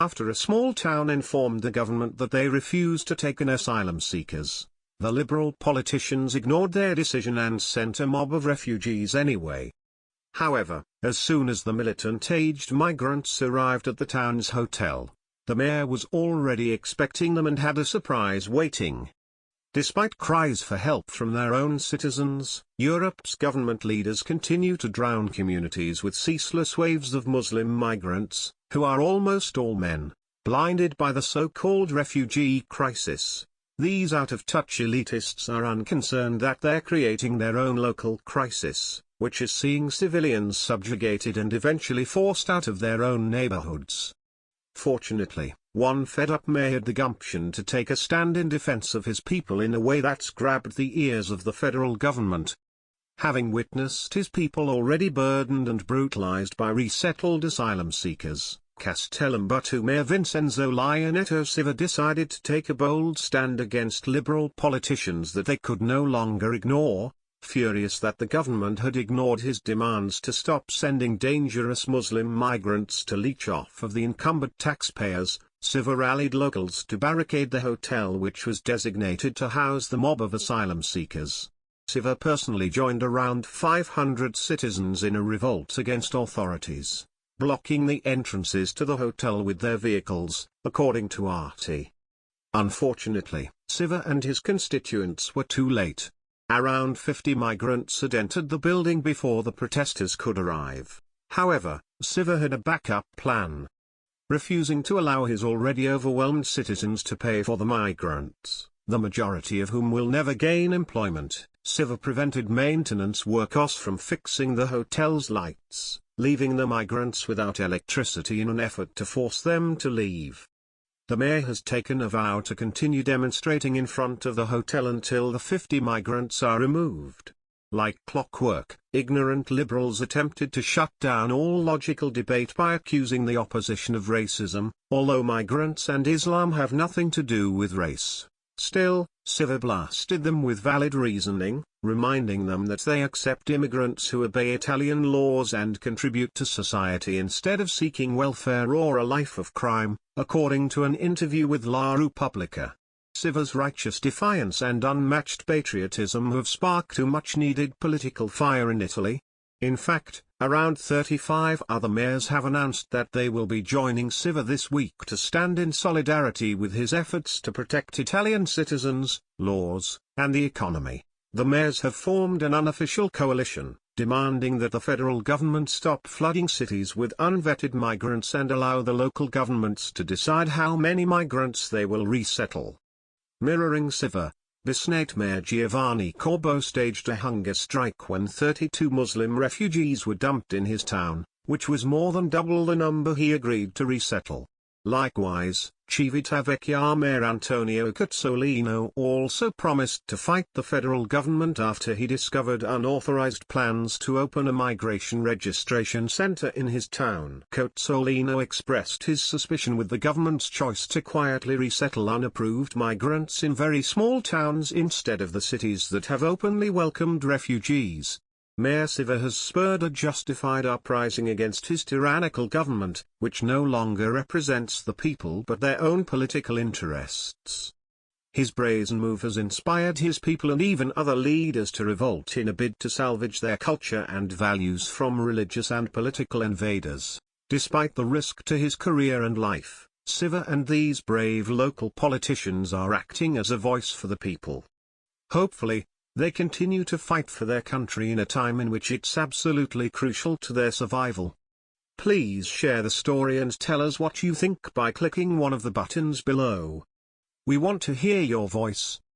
After a small town informed the government that they refused to take in asylum seekers, the liberal politicians ignored their decision and sent a mob of refugees anyway. However, as soon as the militant-aged migrants arrived at the town's hotel, the mayor was already expecting them and had a surprise waiting. Despite cries for help from their own citizens, Europe's government leaders continue to drown communities with ceaseless waves of Muslim migrants, who are almost all men, blinded by the so-called refugee crisis. These out-of-touch elitists are unconcerned that they're creating their own local crisis, which is seeing civilians subjugated and eventually forced out of their own neighborhoods. Fortunately, one fed-up mayor had the gumption to take a stand in defense of his people in a way that's grabbed the ears of the federal government. Having witnessed his people already burdened and brutalized by resettled asylum seekers, Castellambuto Mayor Vincenzo Lionetto Siva decided to take a bold stand against liberal politicians that they could no longer ignore. Furious that the government had ignored his demands to stop sending dangerous Muslim migrants to leech off of the incumbent taxpayers, Siva rallied locals to barricade the hotel which was designated to house the mob of asylum seekers. Siva personally joined around 500 citizens in a revolt against authorities, blocking the entrances to the hotel with their vehicles, according to RT. Unfortunately, Siva and his constituents were too late. Around 50 migrants had entered the building before the protesters could arrive. However, Siva had a backup plan. Refusing to allow his already overwhelmed citizens to pay for the migrants, the majority of whom will never gain employment, Siva prevented maintenance workers from fixing the hotel's lights, leaving the migrants without electricity in an effort to force them to leave. The mayor has taken a vow to continue demonstrating in front of the hotel until the 50 migrants are removed. Like clockwork, ignorant liberals attempted to shut down all logical debate by accusing the opposition of racism, although migrants and Islam have nothing to do with race. Still, Siva blasted them with valid reasoning, reminding them that they accept immigrants who obey Italian laws and contribute to society instead of seeking welfare or a life of crime, according to an interview with La Repubblica. Siva's righteous defiance and unmatched patriotism have sparked a much-needed political fire in Italy. In fact, around 35 other mayors have announced that they will be joining Siva this week to stand in solidarity with his efforts to protect Italian citizens, laws, and the economy. The mayors have formed an unofficial coalition, demanding that the federal government stop flooding cities with unvetted migrants and allow the local governments to decide how many migrants they will resettle. Mirroring Siva, Bisnate Mayor Giovanni Corbo staged a hunger strike when 32 Muslim refugees were dumped in his town, which was more than double the number he agreed to resettle. Likewise, Civitavecchia Mayor Antonio Cozzolino also promised to fight the federal government after he discovered unauthorized plans to open a migration registration center in his town. Cozzolino expressed his suspicion with the government's choice to quietly resettle unapproved migrants in very small towns instead of the cities that have openly welcomed refugees. Mayor Siva has spurred a justified uprising against his tyrannical government, which no longer represents the people but their own political interests. His brazen move has inspired his people and even other leaders to revolt in a bid to salvage their culture and values from religious and political invaders. Despite the risk to his career and life, Siva and these brave local politicians are acting as a voice for the people. Hopefully, they continue to fight for their country in a time in which it's absolutely crucial to their survival. Please share the story and tell us what you think by clicking one of the buttons below. We want to hear your voice.